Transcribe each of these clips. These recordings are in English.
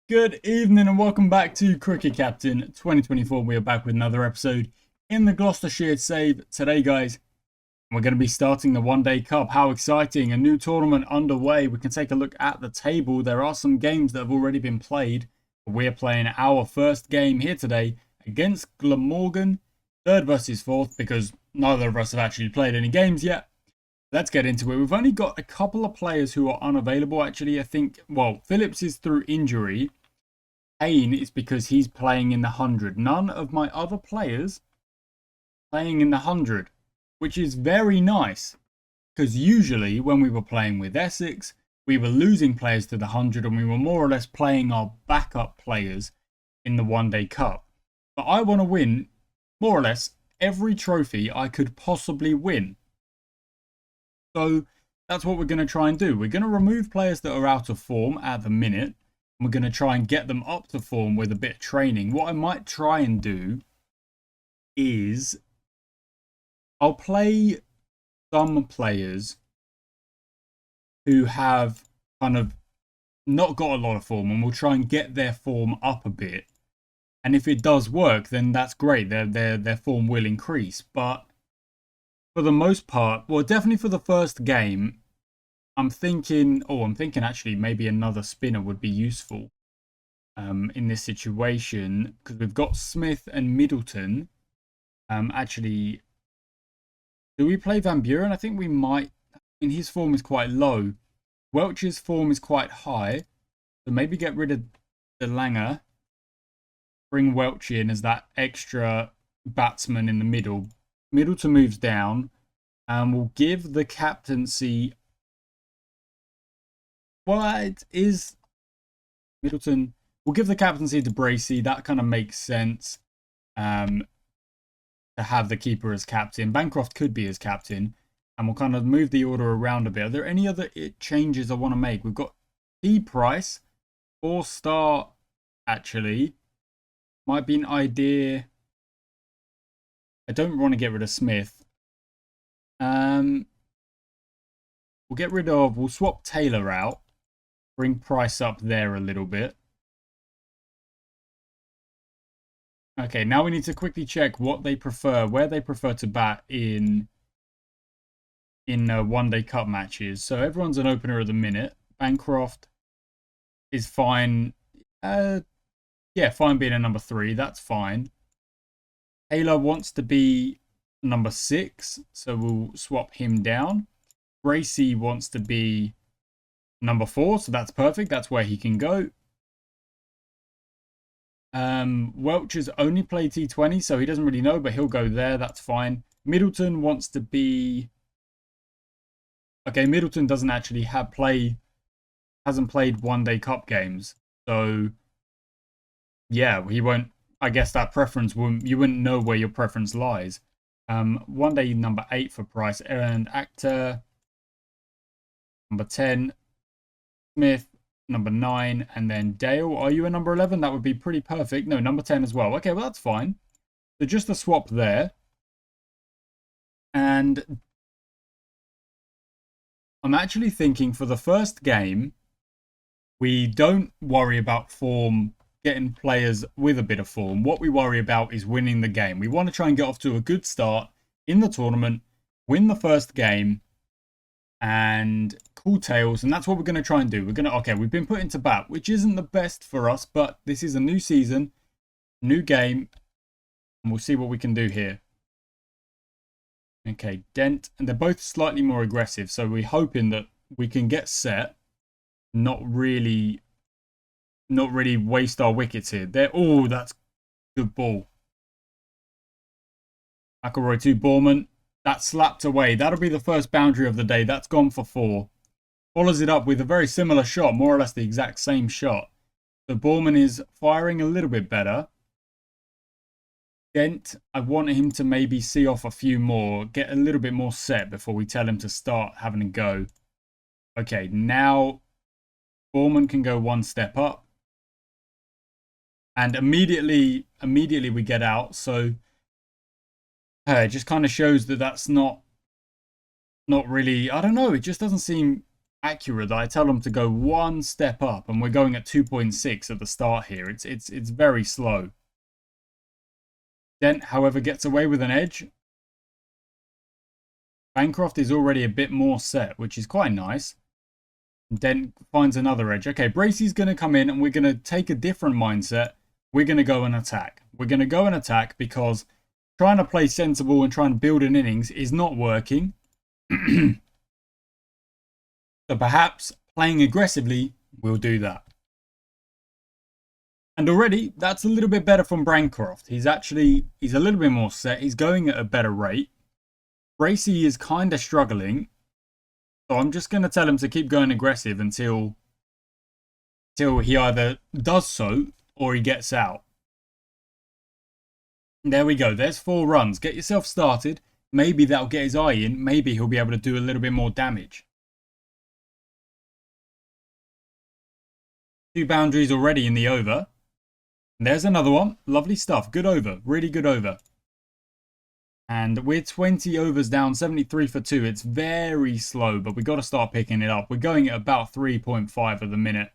Good evening and welcome back to Cricket Captain 2024. We are back with another episode in the Gloucestershire save today, guys. We're going to be starting the One Day Cup. How exciting! A new tournament underway. We can take a look at the table. There are some games that have already been played. We're playing our first game here today against Glamorgan, third versus fourth, because neither of us have actually played any games yet. Let's get into it. We've only got a couple of players who are unavailable, actually. I think, well, Phillips is through injury. Payne is because he's playing in the 100. None of my other players playing in the 100, which is very nice. Because usually when we were playing with Essex, we were losing players to the 100 and we were more or less playing our backup players in the One Day Cup. But I want to win, more or less, every trophy I could possibly win. So that's what we're going to try and do. We're going to remove players that are out of form at the minute. And we're going to try and get them up to form with a bit of training. What I might try and do is I'll play some players who have kind of not got a lot of form, and we'll try and get their form up a bit. And if it does work, then that's great. Their form will increase. But for the most part, well, definitely for the first game, I'm thinking actually maybe another spinner would be useful in this situation, because we've got Smith and Middleton. Actually, do we play Van Buren? I think we might. I mean, his form is quite low. Welch's form is quite high. So maybe get rid of the Langer. Bring Welch in as that extra batsman in the middle. Middleton moves down. And we'll give the captaincy. Well, it is Middleton. We'll give the captaincy to Bracey. That kind of makes sense. To have the keeper as captain. Bancroft could be as captain. And we'll kind of move the order around a bit. Are there any other changes I want to make? We've got T Price. 4-star, actually. Might be an idea. I don't want to get rid of Smith. We'll swap Taylor out. Bring Price up there a little bit. Okay, now we need to quickly check what they prefer, where they prefer to bat in One Day Cup matches. So everyone's an opener at the minute. Bancroft is fine. Yeah, fine being a number 3. That's fine. Taylor wants to be number 6, so we'll swap him down. Bracey wants to be number 4, so that's perfect. That's where he can go. Welch has only played T20, so he doesn't really know, but he'll go there. That's fine. Middleton wants to be... Okay, Middleton doesn't actually hasn't played One Day Cup games. So, yeah, he won't... I guess that preference you wouldn't know where your preference lies. One Day number 8 for Price. And Actor, number 10. Smith, number 9, and then Dale. Are you a number 11? That would be pretty perfect. No, number 10 as well. Okay, well, that's fine. So just a swap there. And I'm actually thinking for the first game, we don't worry about form, getting players with a bit of form. What we worry about is winning the game. We want to try and get off to a good start in the tournament, win the first game, and cool tails, and that's what we're going to try and do. We've been put into bat, which isn't the best for us, but this is a new season, new game, and we'll see what we can do here. Okay, Dent, and they're both slightly more aggressive, so we're hoping that we can get set, not really waste our wickets here. Oh, that's good ball. McElroy 2, Borman. That slapped away. That'll be the first boundary of the day. That's gone for 4. Follows it up with a very similar shot, more or less the exact same shot. So Borman is firing a little bit better. Dent, I want him to maybe see off a few more, get a little bit more set before we tell him to start having a go. Okay, now Borman can go one step up. And immediately we get out. So it just kind of shows that that's not really, I don't know, it just doesn't seem accurate that I tell them to go one step up, and we're going at 2.6 at the start here. It's very slow. Dent, however, gets away with an edge. Bancroft is already a bit more set, which is quite nice. Dent finds another edge. Okay, Bracey's going to come in, and we're going to take a different mindset. We're going to go and attack. We're going to go and attack because trying to play sensible and trying to build an innings is not working. So perhaps playing aggressively will do that. And already, that's a little bit better from Bancroft. He's a little bit more set. He's going at a better rate. Bracey is kind of struggling. So I'm just going to tell him to keep going aggressive until he either does so or he gets out. There we go. There's 4 runs. Get yourself started. Maybe that'll get his eye in. Maybe he'll be able to do a little bit more damage. 2 boundaries already in the over. And there's another one. Lovely stuff. Good over. Really good over. And we're 20 overs down, 73 for 2. It's very slow, but we've got to start picking it up. We're going at about 3.5 at the minute.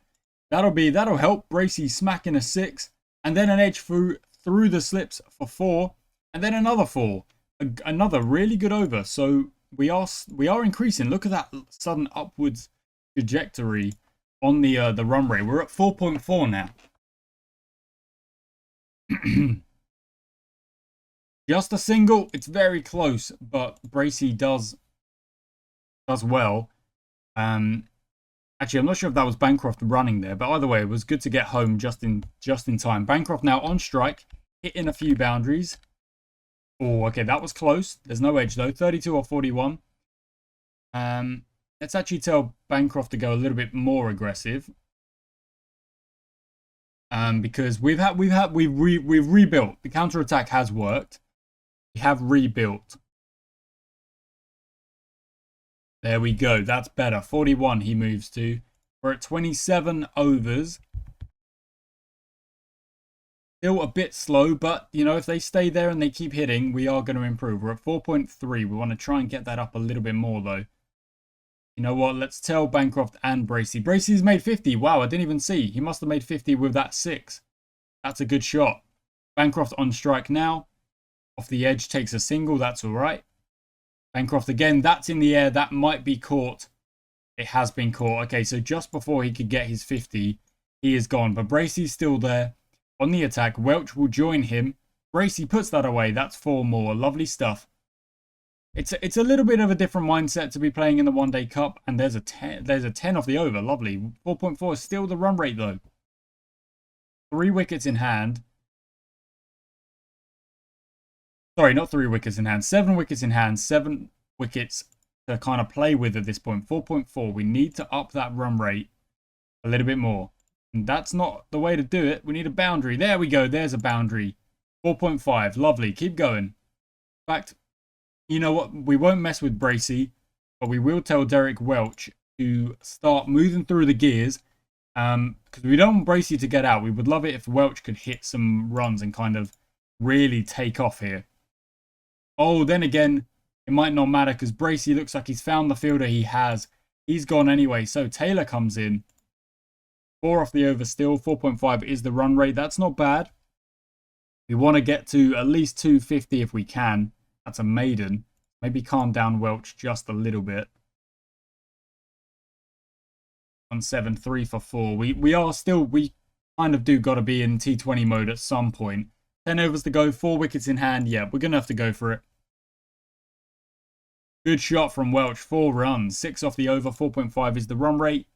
That'll help. Bracey smacking a 6. And then an edge through the slips for 4. And then another 4. Another really good over. So we are increasing. Look at that sudden upwards trajectory on the run rate. We're at 4.4 now. Just a single. It's very close, but Bracey does well. Actually, I'm not sure if that was Bancroft running there, but either way, it was good to get home just in time. Bancroft now on strike, hitting a few boundaries. Oh, okay, that was close. There's no edge though. 32 or 41. Let's actually tell Bancroft to go a little bit more aggressive. Because we've rebuilt. The counter-attack has worked. We have rebuilt. There we go. That's better. 41 he moves to. We're at 27 overs. Still a bit slow, but, you know, if they stay there and they keep hitting, we are going to improve. We're at 4.3. We want to try and get that up a little bit more, though. You know what? Let's tell Bancroft and Bracey. Bracey's made 50. Wow, I didn't even see. He must have made 50 with that 6. That's a good shot. Bancroft on strike now. Off the edge, takes a single. That's all right. Bancroft again. That's in the air. That might be caught. It has been caught. Okay, so just before he could get his 50, he is gone. But Bracey's still there on the attack. Welch will join him. Bracey puts that away. That's 4 more. Lovely stuff. It's a little bit of a different mindset to be playing in the One Day Cup, and there's a 10 off the over. Lovely. 4.4 is still the run rate though. 3 wickets in hand. Sorry, not 3 wickets in hand. 7 wickets in hand. 7 wickets to kind of play with at this point. 4.4. We need to up that run rate a little bit more. And that's not the way to do it. We need a boundary. There we go. There's a boundary. 4.5. Lovely. Keep going. In fact, you know what? We won't mess with Bracey, but we will tell Derek Welch to start moving through the gears. Because we don't want Bracey to get out. We would love it if Welch could hit some runs and kind of really take off here. Oh, then again, it might not matter because Bracey looks like he's found the fielder he has. He's gone anyway, so Taylor comes in. 4 off the over still. 4.5 is the run rate. That's not bad. We want to get to at least 250 if we can. That's a maiden. Maybe calm down Welch just a little bit. 1-7, 3 for 4. We kind of do got to be in T20 mode at some point. 10 overs to go, 4 wickets in hand. Yeah, we're going to have to go for it. Good shot from Welch, 4 runs. 6 off the over, 4.5 is the run rate.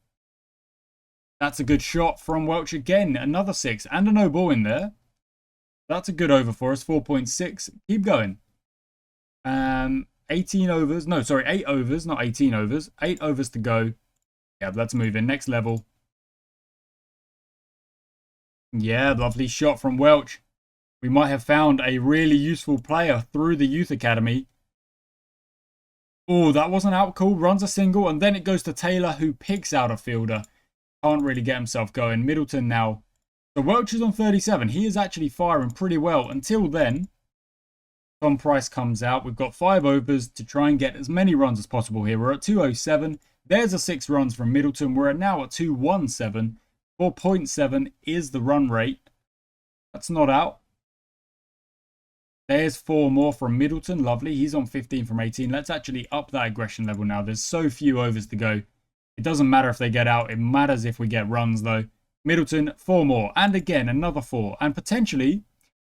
That's a good shot from Welch again. Another 6 and a no ball in there. That's a good over for us, 4.6. Keep going. 18 overs. No, sorry, 8 overs, not 18 overs. 8 overs to go. Yeah, let's move in. Next level. Yeah, lovely shot from Welch. We might have found a really useful player through the youth academy. Oh, that wasn't out cool. Runs a single, and then it goes to Taylor, who picks out a fielder. Can't really get himself going. Middleton now. So Welch is on 37. He is actually firing pretty well. Until then, Tom Price comes out. We've got 5 overs to try and get as many runs as possible here. We're at 207. There's a 6 runs from Middleton. We're now at 217. 4.7 is the run rate. That's not out. There's 4 more from Middleton. Lovely. He's on 15 from 18. Let's actually up that aggression level now. There's so few overs to go. It doesn't matter if they get out. It matters if we get runs, though. Middleton, 4 more. And again, another 4. And potentially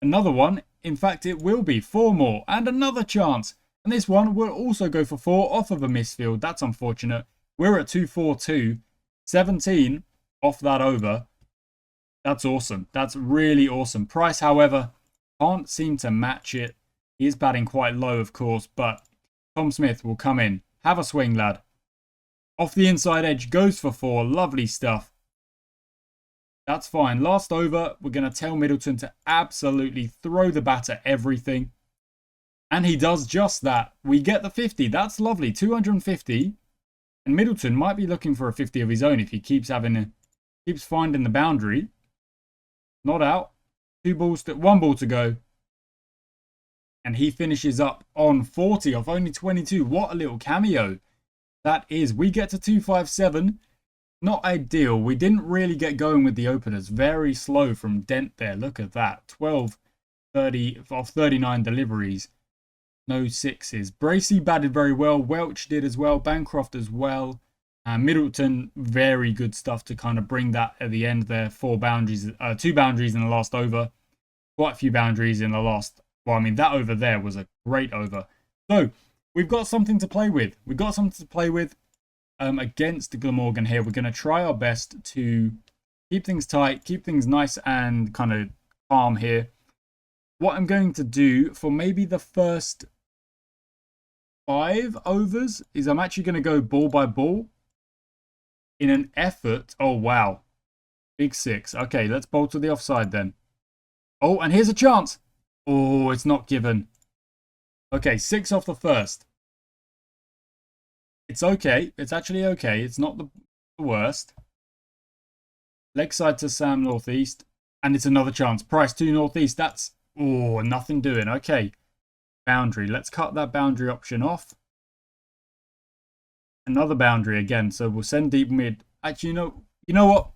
another one. In fact, it will be 4 more. And another chance. And this one will also go for 4 off of a misfield. That's unfortunate. We're at 242. 17 off that over. That's awesome. That's really awesome. Price, however, can't seem to match it. He is batting quite low, of course, but Tom Smith will come in. Have a swing, lad. Off the inside edge, goes for 4. Lovely stuff. That's fine. Last over, we're going to tell Middleton to absolutely throw the bat at everything. And he does just that. We get the 50. That's lovely. 250. And Middleton might be looking for a 50 of his own if he keeps finding the boundary. Not out. 1 ball to go. And he finishes up on 40 off only 22. What a little cameo that is. We get to 257. Not ideal. We didn't really get going with the openers. Very slow from Dent there. Look at that. 12, 30 off 39 deliveries. No 6s. Bracey batted very well. Welch did as well. Bancroft as well. Middleton, very good stuff to kind of bring that at the end there. 2 boundaries in the last over. Quite a few boundaries in the last. Well, I mean, that over there was a great over. So, we've got something to play with. Against Glamorgan here. We're going to try our best to keep things tight, keep things nice and kind of calm here. What I'm going to do for maybe the first 5 overs is I'm actually going to go ball by ball in an effort. Oh, wow. Big 6. Okay, let's bowl to the offside then. Oh, and here's a chance. Oh, it's not given. Okay, 6 off the first. It's okay. It's actually okay. It's not the worst. Leg side to Sam northeast. And it's another chance. Price 2 northeast. That's... Oh, nothing doing. Okay. Boundary. Let's cut that boundary option off. Another boundary again. So we'll send deep mid. Actually, you know what?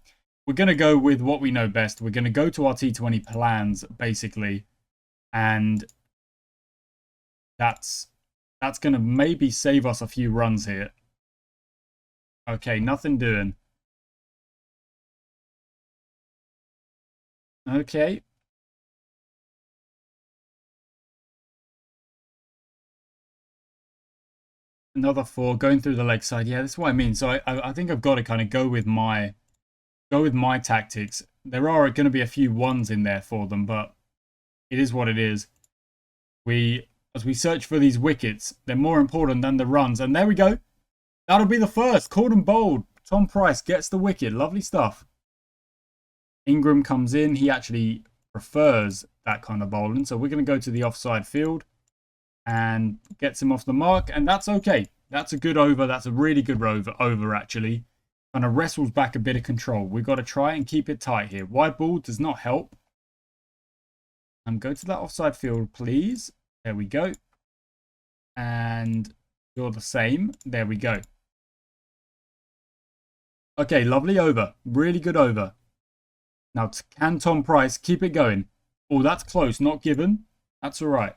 We're going to go with what we know best. We're going to go to our T20 plans, basically. And that's going to maybe save us a few runs here. Okay, nothing doing. Okay. Another 4 going through the leg side. Yeah, that's what I mean. So I think I've got to kind of go with my tactics. There are going to be a few 1s in there for them, but it is what it is. As we search for these wickets, they're more important than the runs. And there we go. That'll be the first. Called and bowled. Tom Price gets the wicket. Lovely stuff. Ingram comes in. He actually prefers that kind of bowling. So we're going to go to the offside field. And gets him off the mark. And that's okay. That's a good over. That's a really good over actually. Kind of wrestles back a bit of control. We've got to try and keep it tight here. Wide ball does not help. Go to that offside field, please. There we go. And you're the same. There we go. Okay, lovely over. Really good over. Now, can Tom Price keep it going? Oh, that's close. Not given. That's all right.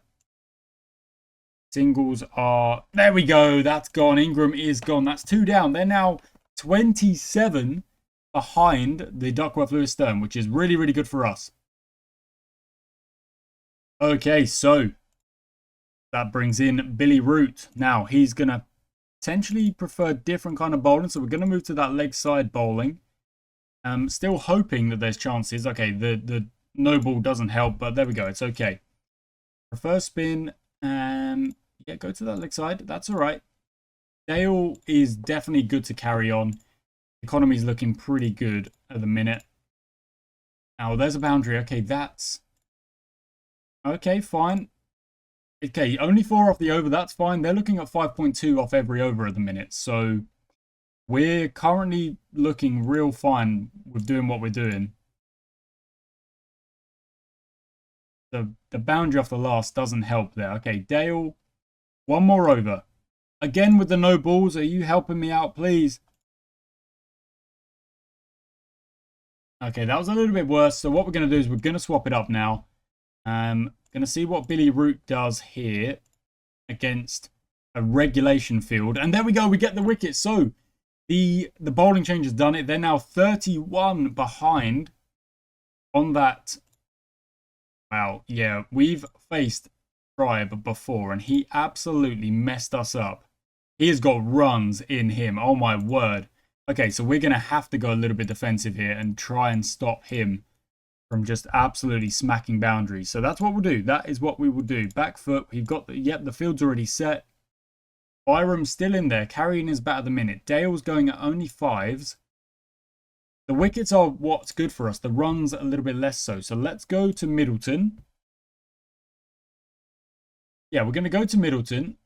Singles are... There we go. That's gone. Ingram is gone. That's 2 down. They're now 27 behind the Duckworth Lewis Stern, which is really, really good for us. Okay, so that brings in Billy Root. Now, he's going to potentially prefer different kind of bowling, so we're going to move to that leg side bowling. Still hoping that there's chances. Okay, the no ball doesn't help, but there we go. It's okay. Prefer spin. Yeah, go to that leg side. That's all right. Dale is definitely good to carry on. Economy's looking pretty good at the minute. Now, there's a boundary. Okay, that's... Okay, fine. Okay, only 4 off the over. That's fine. They're looking at 5.2 off every over at the minute. So, we're currently looking real fine with doing what we're doing. The boundary off the last doesn't help there. Okay, Dale, 1 more over. Again with the no balls. Are you helping me out, please? Okay, that was a little bit worse. So what we're going to do is we're going to swap it up now. Going to see what Billy Root does here against a regulation field. And there we go. We get the wicket. So the bowling change has done it. They're now 31 behind on that. Wow. Yeah, we've faced Tribe before and he absolutely messed us up. He has got runs in him. Oh, my word. Okay, so we're going to have to go a little bit defensive here and try and stop him from just absolutely smacking boundaries. So that's what we'll do. That is what we will do. Back foot. We've got the field's already set. Byram's still in there, carrying his bat at the minute. Dale's going at only 5s. The wickets are what's good for us. The runs a little bit less so. So let's go to Middleton. Yeah, we're going to go to Middleton.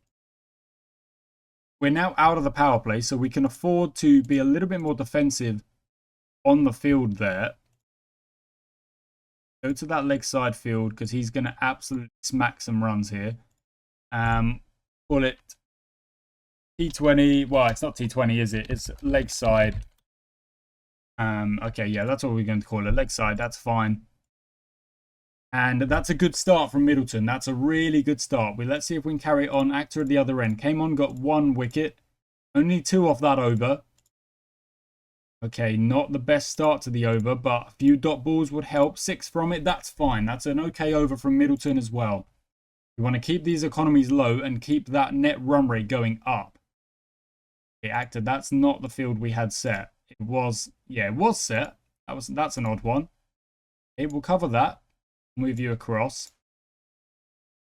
We're now out of the power play, so we can afford to be a little bit more defensive on the field there. Go to that leg side field because he's going to absolutely smack some runs here. Call it T20. Well, it's not T20, is it? It's leg side. Okay, yeah, that's what we're going to call it. Leg side, that's fine. And that's a good start from Middleton. That's a really good start. Let's see if we can carry it on. Actor at the other end. Came on, got 1 wicket. Only 2 off that over. Okay, not the best start to the over, but a few dot balls would help. 6 from it, that's fine. That's an okay over from Middleton as well. We want to keep these economies low and keep that net run rate going up. Okay, Actor, that's not the field we had set. It was, yeah, it was set. That's an odd one. Okay, we'll cover that. Move you across.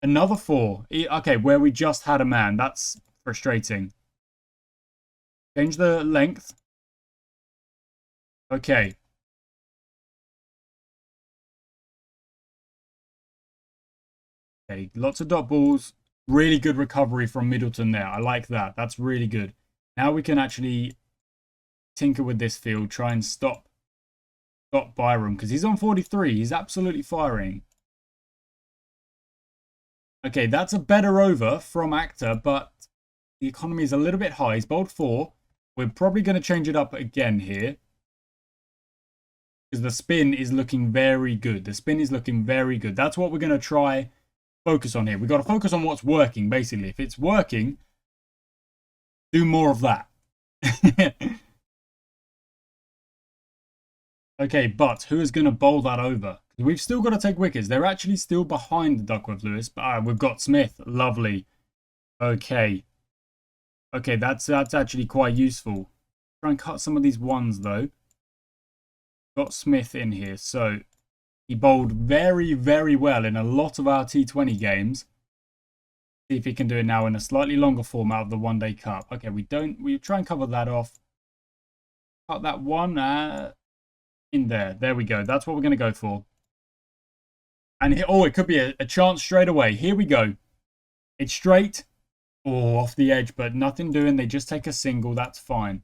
Another 4. Okay, where we just had a man. That's frustrating. Change the length. Okay. Okay, lots of dot balls. Really good recovery from Middleton there. I like that. That's really good. Now we can actually tinker with this field. Try and stop Byram because he's on 43. He's absolutely firing. Okay, that's a better over from Actor, but the economy is a little bit high. He's bowled 4. We're probably going to change it up again here because the spin is looking very good. The spin is looking very good. That's what we're going to try focus on here. We've got to focus on what's working, basically. If it's working, do more of that. Okay, but who is going to bowl that over? We've still got to take wickets. They're actually still behind the Duckworth Lewis, but we've got Smith. Lovely. Okay. Okay, that's actually quite useful. Try and cut some of these ones, though. Got Smith in here, so he bowled very, very well in a lot of our T20 games. See if he can do it now in a slightly longer format of the One Day Cup. Okay, we try and cover that off. Cut that one in there. There we go. That's what we're going to go for. And it could be a chance straight away. Here we go. It's straight. Oh, off the edge, but nothing doing. They just take a single. That's fine.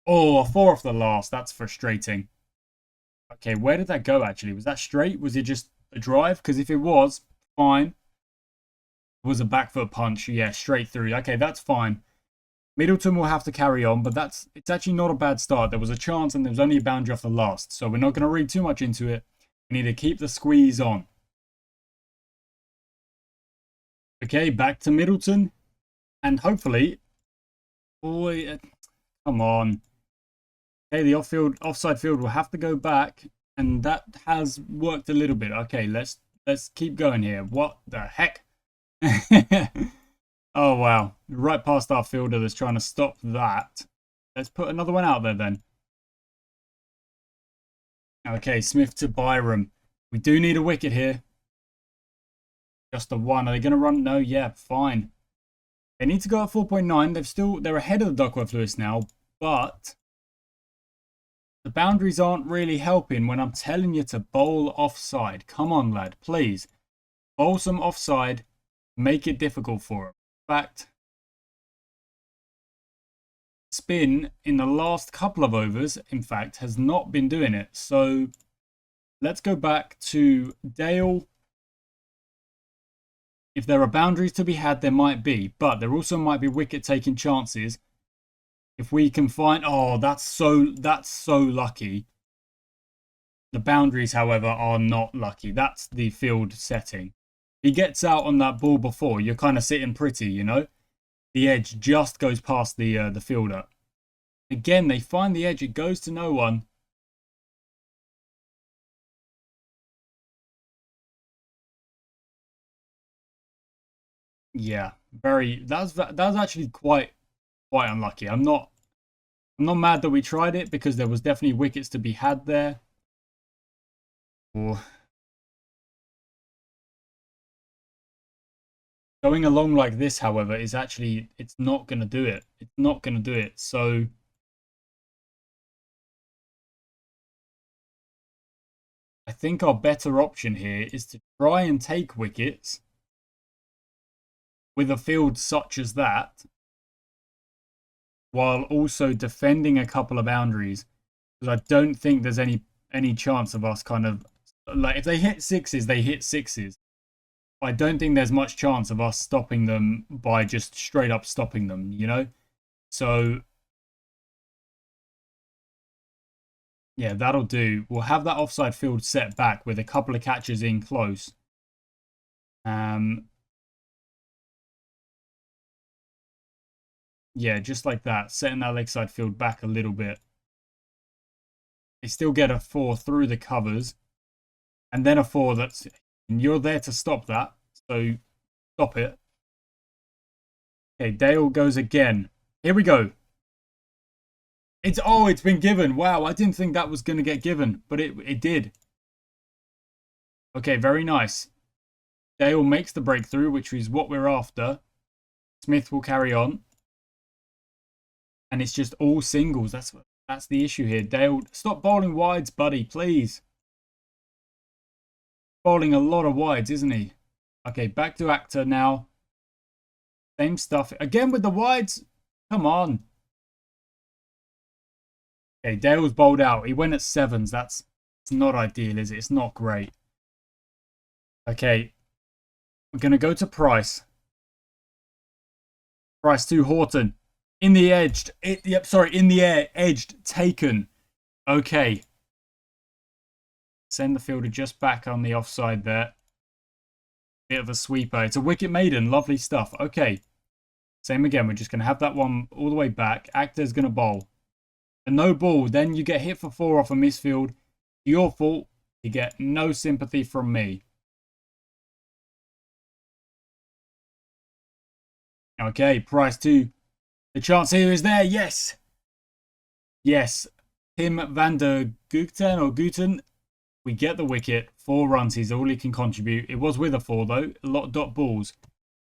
Oh, a 4 off the last. That's frustrating. Okay, where did that go, actually? Was that straight? Was it just a drive? Because if it was, fine. It was a back foot punch. Yeah, straight through. Okay, that's fine. Middleton will have to carry on, but it's actually not a bad start. There was a chance and there was only a boundary off the last. So we're not going to read too much into it. We need to keep the squeeze on. Okay, back to Middleton. And hopefully... Boy, come on. Okay, the offside field will have to go back. And that has worked a little bit. Okay, let's keep going here. What the heck? Oh, wow. Right past our fielder that's trying to stop that. Let's put another one out there then. Okay, Smith to Byram. We do need a wicket here. Just a 1. Are they going to run? No, yeah, fine. They need to go at 4.9. They're ahead of the Duckworth Lewis now, but the boundaries aren't really helping when I'm telling you to bowl offside. Come on, lad, please. Bowl some offside. Make it difficult for him. In fact, spin in the last couple of overs, in fact, has not been doing it. So let's go back to Dale. If there are boundaries to be had, there might be, but there also might be wicket taking chances. If we can find, oh, that's so lucky. The boundaries, however, are not lucky. That's the field setting. He gets out on that ball before. You're kind of sitting pretty, you know. The edge just goes past the fielder. Again, they find the edge. It goes to no one. Yeah, very. That's actually quite unlucky. I'm not mad that we tried it because there was definitely wickets to be had there. Oh. Going along like this, however, is actually, it's not going to do it. It's not going to do it. So I think our better option here is to try and take wickets with a field such as that, while also defending a couple of boundaries. Because I don't think there's any chance of us kind of, like, if they hit sixes, they hit sixes. I don't think there's much chance of us stopping them by just straight up stopping them, you know? So yeah, that'll do. We'll have that offside field set back with a couple of catches in close. Yeah, just like that, setting that leg side field back a little bit. They still get a 4 through the covers, and then a 4 that's, and you're there to stop that, so stop it. Okay, Dale goes again. Here we go. It's been given. Wow, I didn't think that was going to get given, but it did. Okay, very nice. Dale makes the breakthrough, which is what we're after. Smith will carry on. And it's just all singles. That's the issue here. Dale, stop bowling wides, buddy, please. Bowling a lot of wides, isn't he? Okay, back to actor now. Same stuff. Again with the wides. Come on. Okay, Dale's bowled out. He went at sevens. It's not ideal, is it? It's not great. Okay. We're going to go to Price. Price to Horton. In the edged. In the air. Edged. Taken. Okay. Send the fielder just back on the offside there. Bit of a sweeper. It's a wicket maiden. Lovely stuff. Okay. Same again. We're just going to have that one all the way back. Actor's going to bowl. A no ball. Then you get hit for 4 off a misfield. Your fault. You get no sympathy from me. Okay. Price 2. The chance here is there. Yes. Yes. Tim van der Guten. We get the wicket. 4 runs. He's all he can contribute. It was with a 4, though. A lot of dot balls.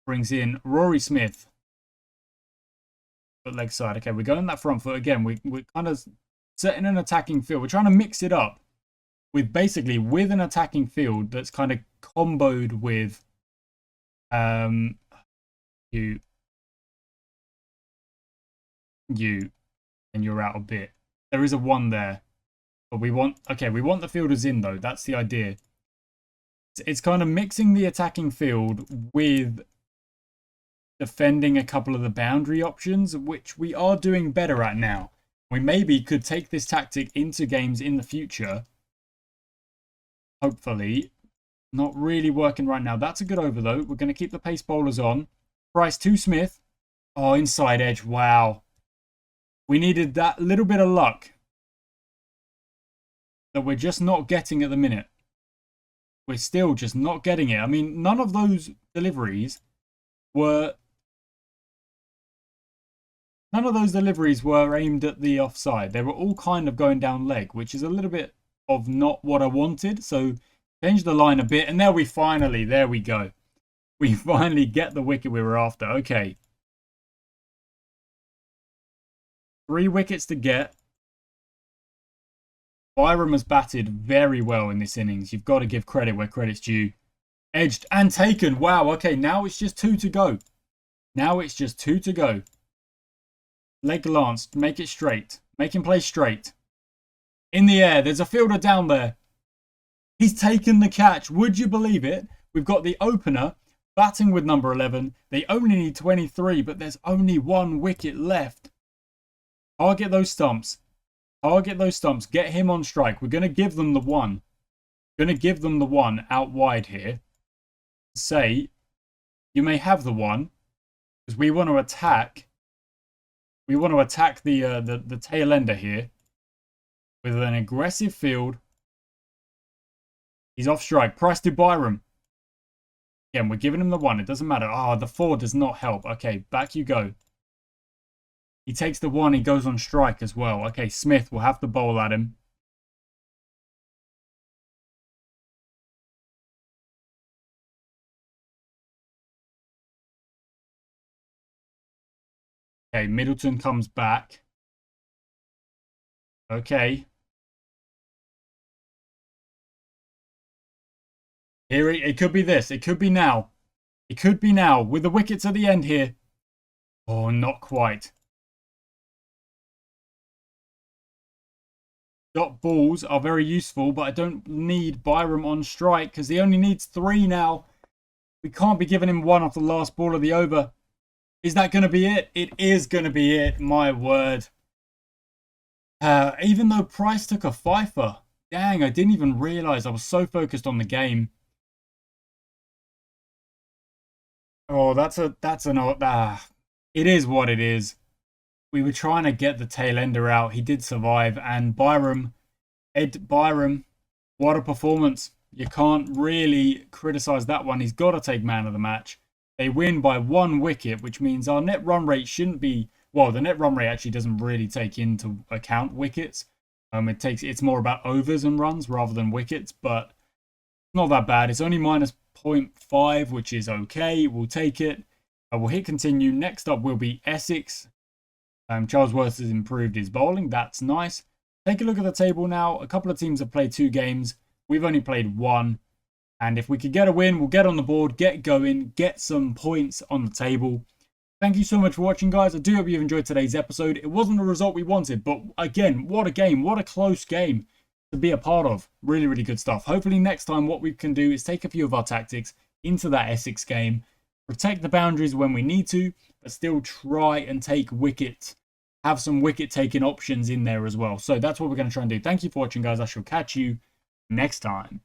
Brings in Rory Smith. Foot leg side. Okay, we're going that front foot again. We're kind of setting an attacking field. We're trying to mix it up with basically with an attacking field that's kind of comboed with you, and you're out a bit. There is a 1 there. But we want the fielders in, though. That's the idea. It's kind of mixing the attacking field with defending a couple of the boundary options, which we are doing better at now. We maybe could take this tactic into games in the future. Hopefully. Not really working right now. That's a good over, though. We're going to keep the pace bowlers on. Price to Smith. Oh, inside edge. Wow. We needed that little bit of luck that we're just not getting at the minute. We're still just not getting it. I mean, none of those deliveries were aimed at the offside. They were all kind of going down leg, which is a little bit of not what I wanted. So change the line a bit. And there we go. We finally get the wicket we were after. Okay. 3 wickets to get. Byram has batted very well in this innings. You've got to give credit where credit's due. Edged and taken. Wow. Okay, now it's just 2 to go. Leg lanced. Make it straight. Make him play straight. In the air. There's a fielder down there. He's taken the catch. Would you believe it? We've got the opener Batting with number 11. They only need 23, but there's only 1 wicket left. Target those stumps. Target those stumps. Get him on strike. We're going to give them the 1. Going to give them the 1 out wide here. Say, you may have the 1, because we want to attack. We want to attack the tail ender here with an aggressive field. He's off strike. Price to Byram. Again, we're giving him the 1. It doesn't matter. Ah, the 4 does not help. Okay, back you go. He takes the 1. He goes on strike as well. Okay, Smith will have to bowl at him. Okay, Middleton comes back. Okay. Here, it could be this. It could be now. It could be now. With the wickets at the end here. Oh, not quite. Dot balls are very useful, but I don't need Byram on strike because he only needs 3 now. We can't be giving him 1 off the last ball of the over. Is that going to be it? It is going to be it. My word. Even though Price took a fifer. Dang, I didn't even realise. I was so focused on the game. Oh, it is what it is. We were trying to get the tail ender out. He did survive. And Ed Byram, what a performance. You can't really criticise that one. He's got to take man of the match. They win by 1 wicket, which means our net run rate shouldn't be... Well, the net run rate actually doesn't really take into account wickets. It's more about overs and runs rather than wickets, but not that bad. It's only minus 0.5, which is okay. We'll take it. We'll hit continue. Next up will be Essex. Charles Worth has improved his bowling. That's nice. Take a look at the table now. A couple of teams have played 2 games. We've only played 1. And if we could get a win, we'll get on the board, get going, get some points on the table. Thank you so much for watching, guys. I do hope you've enjoyed today's episode. It wasn't the result we wanted, but again, what a game. What a close game to be a part of. Really, really good stuff. Hopefully next time what we can do is take a few of our tactics into that Essex game, protect the boundaries when we need to, but still try and take wickets. Have some wicket-taking options in there as well. So that's what we're going to try and do. Thank you for watching, guys. I shall catch you next time.